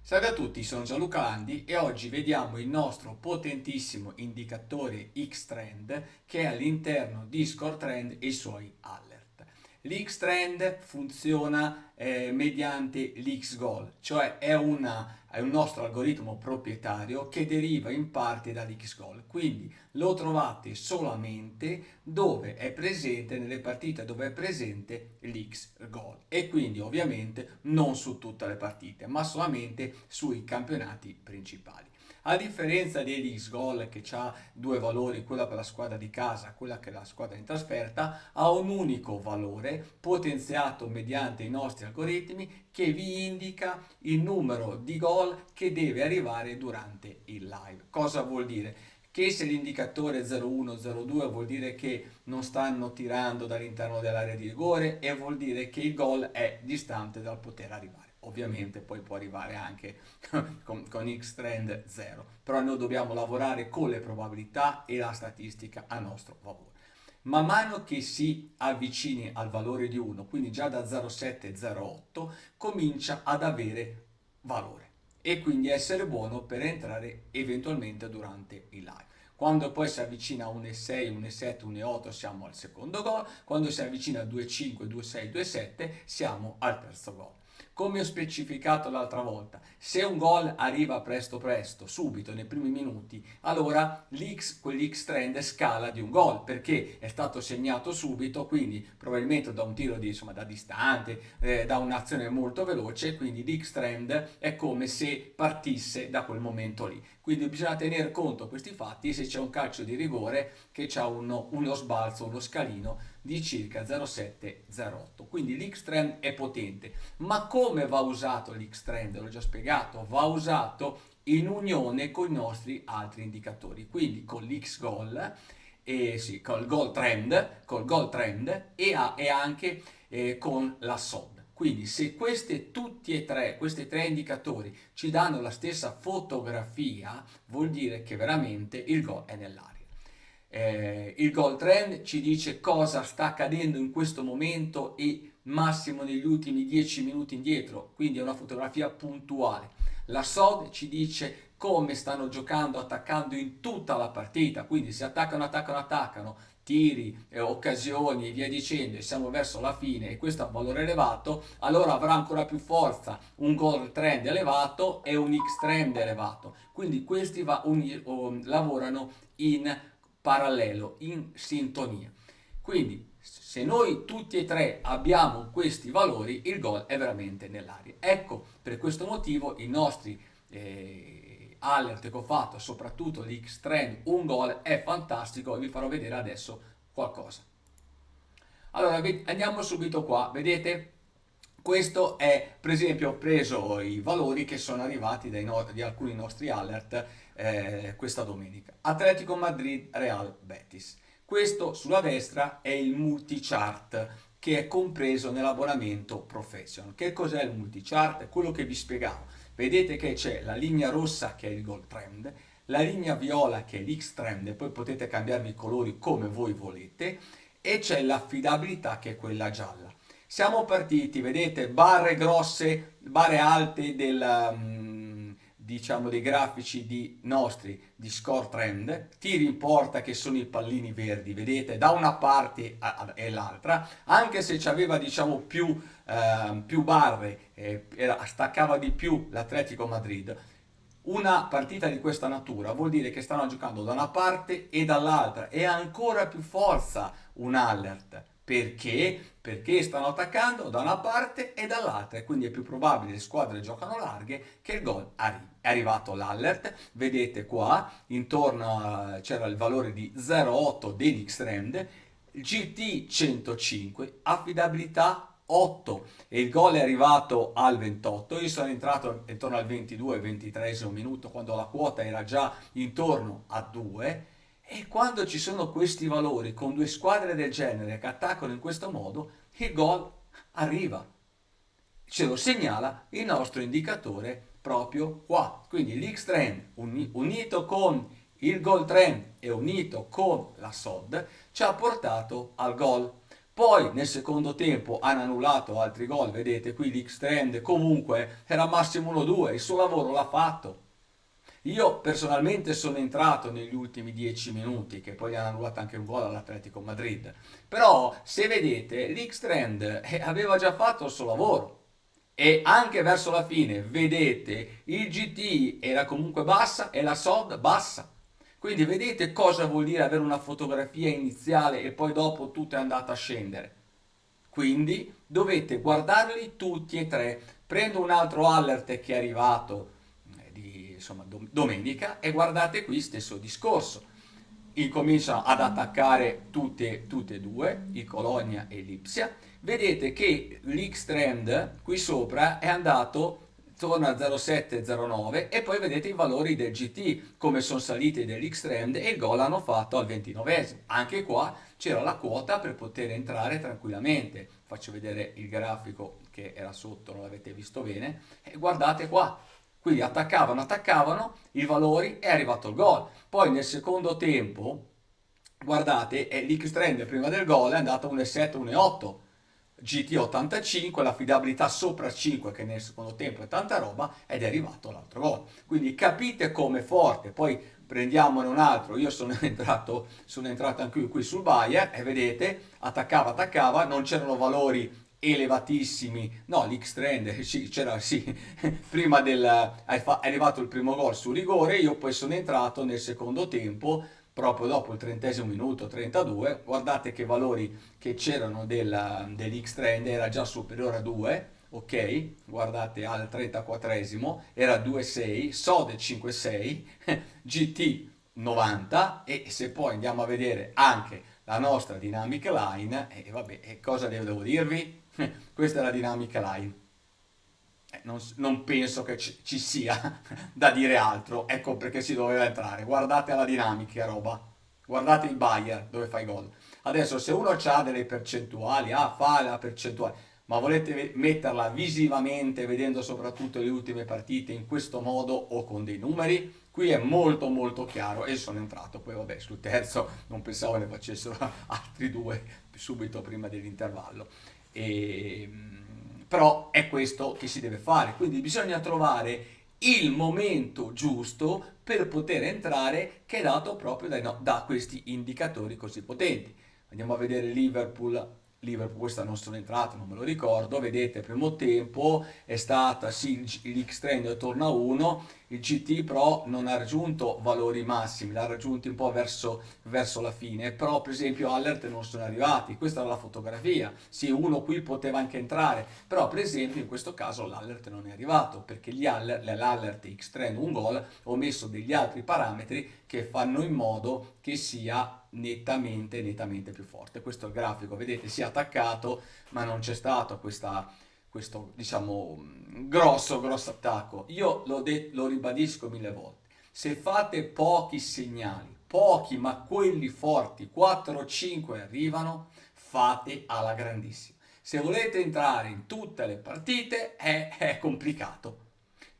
Salve a tutti, sono Gianluca Landi e oggi vediamo il nostro potentissimo indicatore X-Trend che è all'interno di ScoreTrend e i suoi alert. L'X-Trend funziona mediante l'X-Goal, cioè è un nostro algoritmo proprietario che deriva in parte dall'X-Goal, quindi lo trovate solamente dove è presente, nelle partite dove è presente l'X-Goal e quindi ovviamente non su tutte le partite, ma solamente sui campionati principali. A differenza dell'X-Goal che ha due valori, quella per la squadra di casa, quella che è la squadra in trasferta, ha un unico valore potenziato mediante i nostri algoritmi che vi indica il numero di gol che deve arrivare durante il live. Cosa vuol dire? Che se l'indicatore è 0,1, 0,2 vuol dire che non stanno tirando dall'interno dell'area di rigore e vuol dire che il gol è distante dal poter arrivare. Ovviamente poi può arrivare anche con X-Trend 0, però noi dobbiamo lavorare con le probabilità e la statistica a nostro favore. Man mano che si avvicini al valore di 1, quindi già da 0,7-0,8, comincia ad avere valore e quindi essere buono per entrare eventualmente durante il live. Quando poi si avvicina a 1,6, 1,7, 1,8 siamo al secondo gol, quando si avvicina a 2,5, 2,6, 2,7 siamo al terzo gol. Come ho specificato l'altra volta, se un gol arriva presto presto, subito, nei primi minuti, allora quell'X trend scala di un gol perché è stato segnato subito, quindi probabilmente da un tiro da distante, da un'azione molto veloce, quindi l'X trend è come se partisse da quel momento lì. Quindi bisogna tenere conto di questi fatti se c'è un calcio di rigore che ha uno sbalzo, uno scalino di circa 0,7-0,8. Quindi l'X-Trend è potente. Ma come va usato l'X-Trend? L'ho già spiegato, va usato in unione con i nostri altri indicatori, quindi con l'X-Goal, sì, col goal trend e anche con la SOD. Quindi se questi tre indicatori ci danno la stessa fotografia, vuol dire che veramente il gol è nell'aria. Il goal trend ci dice cosa sta accadendo in questo momento e massimo negli ultimi 10 minuti indietro, quindi è una fotografia puntuale. La SOD ci dice come stanno giocando, attaccando in tutta la partita, quindi se attaccano, tiri, occasioni e via dicendo, e siamo verso la fine e questo ha un valore elevato, allora avrà ancora più forza un goal trend elevato e un X trend elevato. Quindi questi lavorano in parallelo, in sintonia. Quindi se noi tutti e tre abbiamo questi valori, il gol è veramente nell'aria. Ecco, per questo motivo i nostri alert che ho fatto, soprattutto l'X trend, un gol è fantastico e vi farò vedere adesso qualcosa. Allora, andiamo subito qua, vedete? Questo è, per esempio, ho preso i valori che sono arrivati di alcuni nostri alert questa domenica. Atletico Madrid, Real Betis. Questo sulla destra è il multichart che è compreso nell'abbonamento Professional. Che cos'è il multichart? È quello che vi spiegavo. Vedete che c'è la linea rossa che è il goal trend, la linea viola che è l'X trend e poi potete cambiarvi i colori come voi volete e c'è l'affidabilità che è quella gialla. Siamo partiti, vedete, barre grosse, barre alte diciamo dei grafici di score trend, tiri in porta che sono i pallini verdi, vedete, da una parte e l'altra, anche se c'aveva diciamo più barre, staccava di più l'Atletico Madrid. Una partita di questa natura vuol dire che stanno giocando da una parte e dall'altra e ha ancora più forza un alert. Perché? Perché stanno attaccando da una parte e dall'altra e quindi è più probabile le squadre giocano larghe che il gol arrivi. È arrivato l'alert, vedete qua, c'era il valore di 0,8 dell'X trend, GT 105, affidabilità 8 e il gol è arrivato al 28. Io sono entrato intorno al 22-23 minuto quando la quota era già intorno a 2 e quando ci sono questi valori con due squadre del genere che attaccano in questo modo, il gol arriva. Ce lo segnala il nostro indicatore proprio qua. Quindi l'X trend unito con il goal trend e unito con la SOD ci ha portato al gol. Poi nel secondo tempo hanno annullato altri gol, vedete qui l'X-Trend comunque era massimo 1-2, il suo lavoro l'ha fatto. Io personalmente sono entrato negli ultimi 10 minuti, che poi hanno annullato anche un gol all'Atletico Madrid, però se vedete l'X-Trend aveva già fatto il suo lavoro. E anche verso la fine, vedete, il GT era comunque bassa e la SOD bassa. Quindi vedete cosa vuol dire avere una fotografia iniziale e poi dopo tutto è andato a scendere. Quindi dovete guardarli tutti e tre. Prendo un altro alert che è arrivato insomma, domenica e guardate qui stesso discorso. Incominciano ad attaccare tutte e due, il Colonia e l'Ipsia. Vedete che l'X-Trend qui sopra è andato torna a 0,7-0,9 e poi vedete i valori del GT come sono saliti dell'X-Trend e il gol hanno fatto al 29esimo. Anche qua c'era la quota per poter entrare tranquillamente. Faccio vedere il grafico che era sotto, non l'avete visto bene, e guardate qua. Quindi attaccavano i valori, è arrivato il gol. Poi nel secondo tempo, guardate, l'X-Trend prima del gol è andato a 1,7, 1,8. GT 85, l'affidabilità sopra 5 che nel secondo tempo è tanta roba ed è arrivato l'altro gol. Quindi capite com'è forte. Poi prendiamone un altro. Io sono entrato anche qui sul Bayer e vedete, attaccava, non c'erano valori elevatissimi. No, l'X-Trend sì, c'era sì, prima è arrivato il primo gol su rigore, io poi sono entrato nel secondo tempo proprio dopo il 30esimo minuto, 32, guardate che valori che c'erano dell'X-Trend, era già superiore a 2, ok? Guardate al 34esimo, era 2,6, SOD 5,6, GT 90 e se poi andiamo a vedere anche la nostra dynamic line, e vabbè, cosa devo dirvi? Questa è la dynamic line. Non penso che ci sia da dire altro, ecco perché si doveva entrare. Guardate la dinamica, roba. Guardate il Bayer dove fa i gol. Adesso, se uno ha delle percentuali, fa la percentuale, ma volete metterla visivamente, vedendo soprattutto le ultime partite in questo modo o con dei numeri, qui è molto molto chiaro e sono entrato. Poi vabbè, sul terzo non pensavo ne facessero altri due subito prima dell'intervallo. E, però è questo che si deve fare, quindi bisogna trovare il momento giusto per poter entrare che è dato proprio da questi indicatori così potenti. Andiamo a vedere Liverpool, questa non sono entrato, non me lo ricordo, vedete, primo tempo è stata, sì, l'X-Trend torna a 1, il GT però non ha raggiunto valori massimi, l'ha raggiunti un po' verso la fine, però per esempio Alert non sono arrivati, questa era la fotografia, sì, uno qui poteva anche entrare, però per esempio in questo caso l'Alert non è arrivato, perché l'Alert X-Trend un gol, ho messo degli altri parametri che fanno in modo che sia nettamente più forte. Questo è il grafico, vedete, si è attaccato, ma non c'è stato questo diciamo grosso attacco. Io lo ribadisco mille volte. Se fate pochi segnali, pochi ma quelli forti, 4 o 5 arrivano, fate alla grandissima. Se volete entrare in tutte le partite è complicato.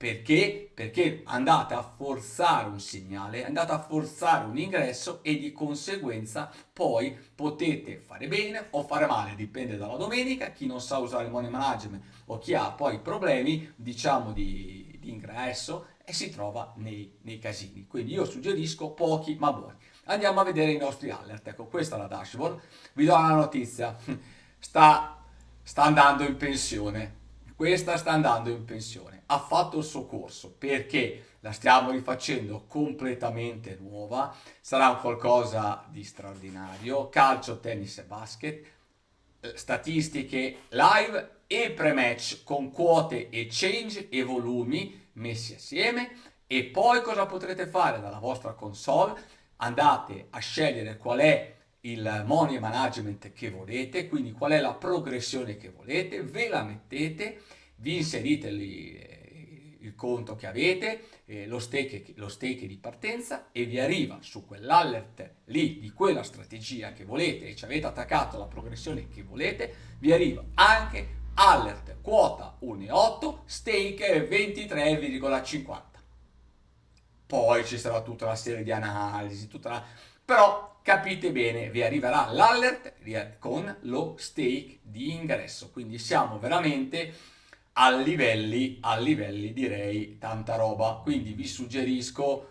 Perché? Perché andate a forzare un segnale, andate a forzare un ingresso e di conseguenza poi potete fare bene o fare male, dipende dalla domenica, chi non sa usare il money management o chi ha poi problemi, diciamo, di ingresso e si trova nei casini. Quindi io suggerisco pochi ma buoni. Andiamo a vedere i nostri alert. Ecco, questa è la dashboard. Vi do una notizia. Sta andando in pensione. Questa sta andando in pensione. Ha fatto il suo corso perché la stiamo rifacendo completamente nuova. Sarà un qualcosa di straordinario. Calcio, tennis e basket. Statistiche live e pre-match con quote e change e volumi messi assieme. E poi cosa potrete fare dalla vostra console? Andate a scegliere qual è il money management che volete, quindi qual è la progressione che volete, ve la mettete, vi inserite il conto che avete, lo stake di partenza e vi arriva su quell'alert lì di quella strategia che volete e ci avete attaccato la progressione che volete, vi arriva anche alert quota 1,8 stake 23,50. Poi ci sarà tutta una serie di analisi, però capite bene, vi arriverà l'alert con lo stake di ingresso, quindi siamo veramente a livelli direi tanta roba, quindi vi suggerisco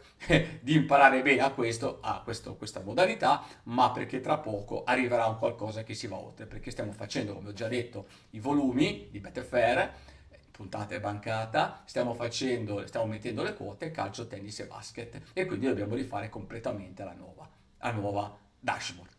di imparare bene questa modalità, ma perché tra poco arriverà un qualcosa che si va oltre, perché stiamo facendo, come ho già detto, i volumi di Betfair, puntate bancata, stiamo mettendo le quote calcio, tennis e basket, e quindi dobbiamo rifare completamente la nuova dashboard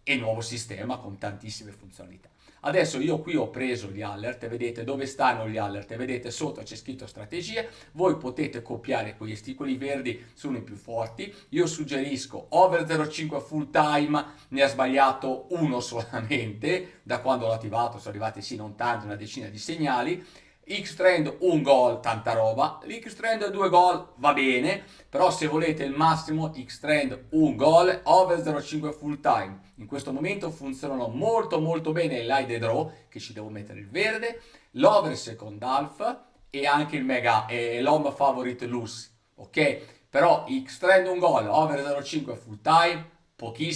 e il nuovo sistema con tantissime funzionalità. Adesso io qui ho preso gli alert, vedete dove stanno gli alert, vedete sotto c'è scritto strategie, voi potete copiare questi, quelli verdi sono i più forti, io suggerisco over 0,5 full time, ne ha sbagliato uno solamente, da quando l'ho attivato sono arrivati sì non tanto, una decina di segnali, X-Trend un gol, tanta roba, l'X-Trend 2 gol va bene, però se volete il massimo X-Trend un gol, over 0,5 full time. In questo momento funzionano molto molto bene l'hide draw, che ci devo mettere il verde, l'over second half e anche il mega l'home favorite loose, ok? Però X-Trend un gol, over 0,5 full time, pochi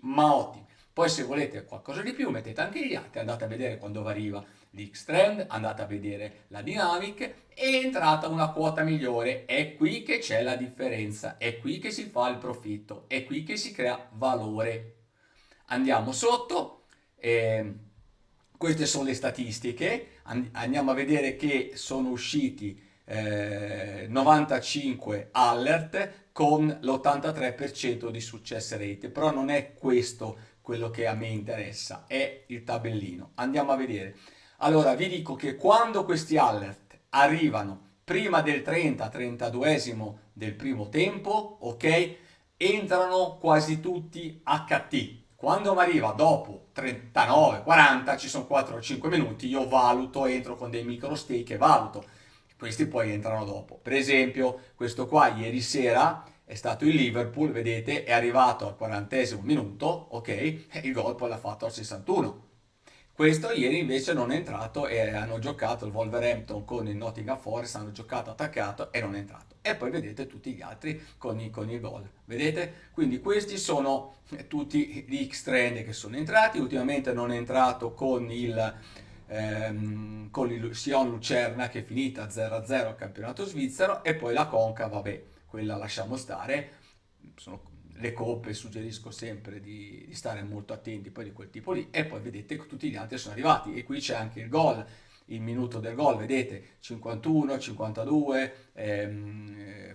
ma ottimi. Poi se volete qualcosa di più mettete anche gli altri, andate a vedere quando arriva l'X-Trend, andate a vedere la Dynamic e è entrata una quota migliore. È qui che c'è la differenza, è qui che si fa il profitto, è qui che si crea valore. Andiamo sotto, queste sono le statistiche, andiamo a vedere che sono usciti 95 alert con l'83% di success rate, però non è questo quello che a me interessa, è il tabellino. Andiamo a vedere. Allora, vi dico che quando questi alert arrivano prima del 30-32esimo del primo tempo, ok, entrano quasi tutti HT. Quando mi arriva dopo 39-40, ci sono 4-5 minuti, io valuto, entro con dei micro stake e valuto. Questi poi entrano dopo. Per esempio, questo qua ieri sera è stato il Liverpool, vedete, è arrivato al 40esimo minuto, ok, e il gol poi l'ha fatto al 61. Questo ieri invece non è entrato e hanno giocato il Wolverhampton con il Nottingham Forest, hanno giocato attaccato e non è entrato. E poi vedete tutti gli altri con i gol. Vedete? Quindi questi sono tutti gli X-Trend che sono entrati. Ultimamente non è entrato con il Sion Lucerna che è finita 0-0 al campionato svizzero e poi la Conca, vabbè, quella lasciamo stare. Sono le coppe, suggerisco sempre di stare molto attenti poi di quel tipo lì e poi vedete che tutti gli altri sono arrivati e qui c'è anche il gol, il minuto del gol, vedete 51, 52,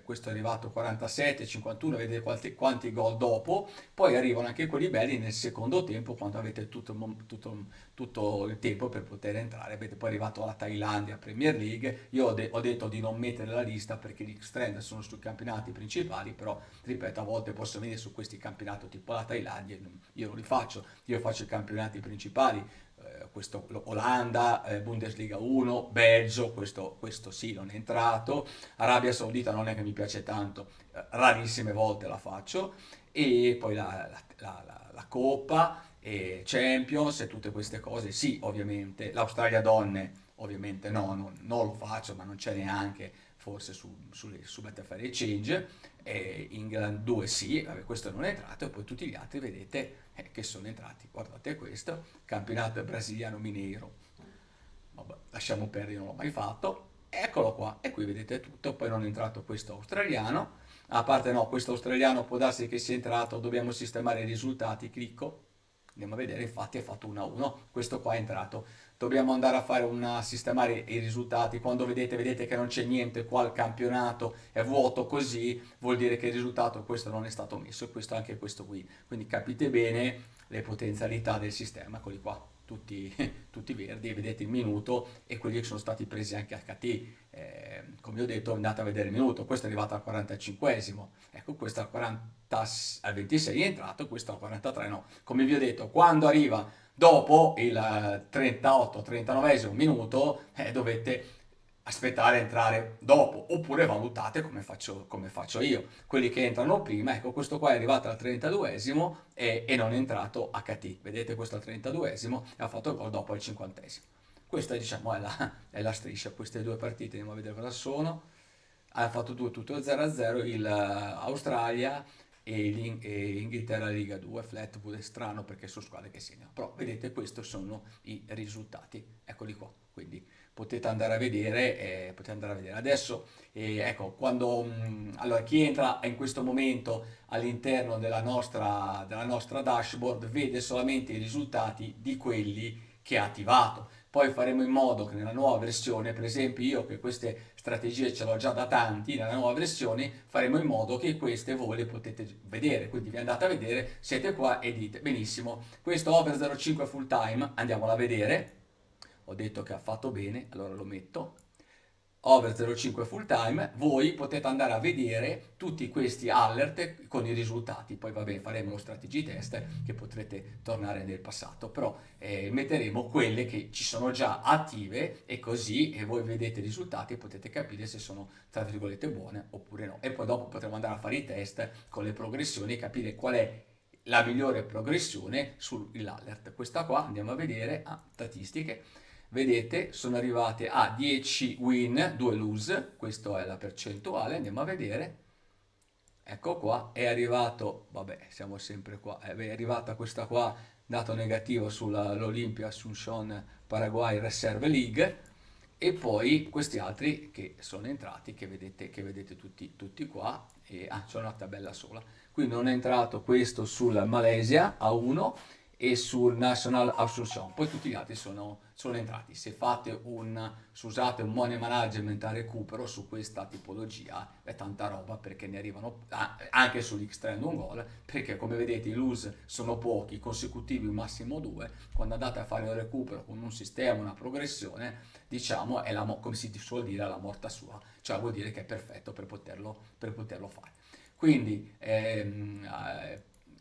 questo è arrivato 47, 51, vedete quanti gol dopo, poi arrivano anche quelli belli nel secondo tempo quando avete tutto il tempo per poter entrare, avete poi arrivato alla Thailandia Premier League, io ho detto di non mettere la lista perché gli X-Trend sono sui campionati principali, però ripeto a volte posso venire su questi campionati tipo la Thailandia, io non li faccio, io faccio i campionati principali, questo Olanda, Bundesliga 1, Belgio, questo sì non è entrato, Arabia Saudita non è che mi piace tanto, rarissime volte la faccio, e poi la Coppa, e Champions e tutte queste cose, sì ovviamente, l'Australia Donne ovviamente no, non lo faccio, ma non c'è neanche forse su Betfair Exchange, England 2 sì, vabbè, questo non è entrato, e poi tutti gli altri vedete che sono entrati. Guardate questo, campionato brasiliano mineiro, vabbè, lasciamo perdere, non l'ho mai fatto, eccolo qua, e qui vedete tutto, poi non è entrato questo australiano, a parte no, questo australiano può darsi che sia entrato, dobbiamo sistemare i risultati, clicco, andiamo a vedere, infatti è fatto 1-1, questo qua è entrato, dobbiamo andare a fare sistemare i risultati, quando vedete che non c'è niente qua al campionato, è vuoto così, vuol dire che il risultato questo non è stato messo, e questo anche questo qui, quindi capite bene le potenzialità del sistema, eccoli qua, tutti, tutti verdi, vedete il minuto e quelli che sono stati presi anche HT, come ho detto andate a vedere il minuto, questo è arrivato al 45esimo, ecco questo al 26 è entrato, questo al 43 no, come vi ho detto quando arriva dopo il 38-39esimo minuto dovete aspettare a entrare dopo oppure valutate come faccio io quelli che entrano prima, ecco questo qua è arrivato al 32esimo e non è entrato HT, vedete questo al 32esimo e ha fatto il gol dopo al 50esimo. Questa diciamo è la striscia, queste due partite andiamo a vedere cosa sono. ha fatto tutto 0-0 il Australia e Inghilterra Liga 2, Flatwood è strano perché sono squadre che segnano, però vedete questi sono i risultati, eccoli qua, quindi potete andare a vedere, adesso ecco quando allora chi entra in questo momento all'interno della nostra dashboard vede solamente i risultati di quelli che ha attivato. Poi faremo in modo che nella nuova versione, per esempio io che queste strategie ce l'ho già da tanti, nella nuova versione faremo in modo che queste voi le potete vedere, quindi vi andate a vedere, siete qua e dite benissimo, questo over 0,5 full time, andiamola a vedere, ho detto che ha fatto bene, allora lo metto, over 0,5 full time, voi potete andare a vedere tutti questi alert con i risultati, poi vabbè faremo lo strategy test che potrete tornare nel passato, però metteremo quelle che ci sono già attive e così voi vedete i risultati e potete capire se sono tra virgolette buone oppure no, e poi dopo potremo andare a fare i test con le progressioni e capire qual è la migliore progressione sull'alert. Questa qua andiamo a vedere a statistiche. Vedete, sono arrivate a 10 win, 2 lose, questa è la percentuale, andiamo a vedere. Ecco qua, è arrivato, vabbè, siamo sempre qua, è arrivata questa qua, dato negativo sull'Olympia Asunción Paraguay Reserve League, e poi questi altri che sono entrati, che vedete tutti qua, e c'è una tabella sola. Qui non è entrato questo sul Malaysia a 1 e sul National Asunción, poi tutti gli altri sono entrati. Se usate un money management a recupero su questa tipologia è tanta roba perché ne arrivano anche sull'X-Trend un gol, perché come vedete i lose sono pochi, consecutivi massimo 2, quando andate a fare un recupero con un sistema, una progressione, diciamo è come si suol dire la morta sua, cioè vuol dire che è perfetto per poterlo fare. Quindi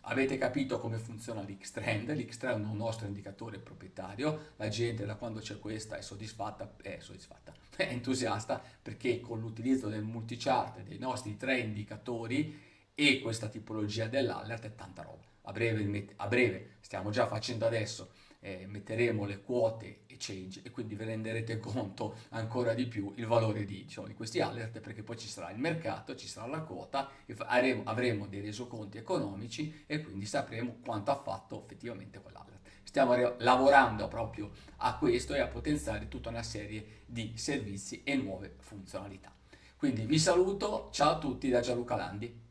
avete capito come funziona l'X-Trend. L'X-Trend è un nostro indicatore proprietario, la gente da quando c'è questa è soddisfatta, è entusiasta perché con l'utilizzo del multichart dei nostri tre indicatori e questa tipologia dell'alert è tanta roba. A breve stiamo già facendo adesso, metteremo le quote exchange e quindi vi renderete conto ancora di più il valore di questi alert, perché poi ci sarà il mercato, ci sarà la quota, avremo dei resoconti economici e quindi sapremo quanto ha fatto effettivamente quell'alert. Stiamo lavorando proprio a questo e a potenziare tutta una serie di servizi e nuove funzionalità. Quindi vi saluto, ciao a tutti da Gianluca Landi.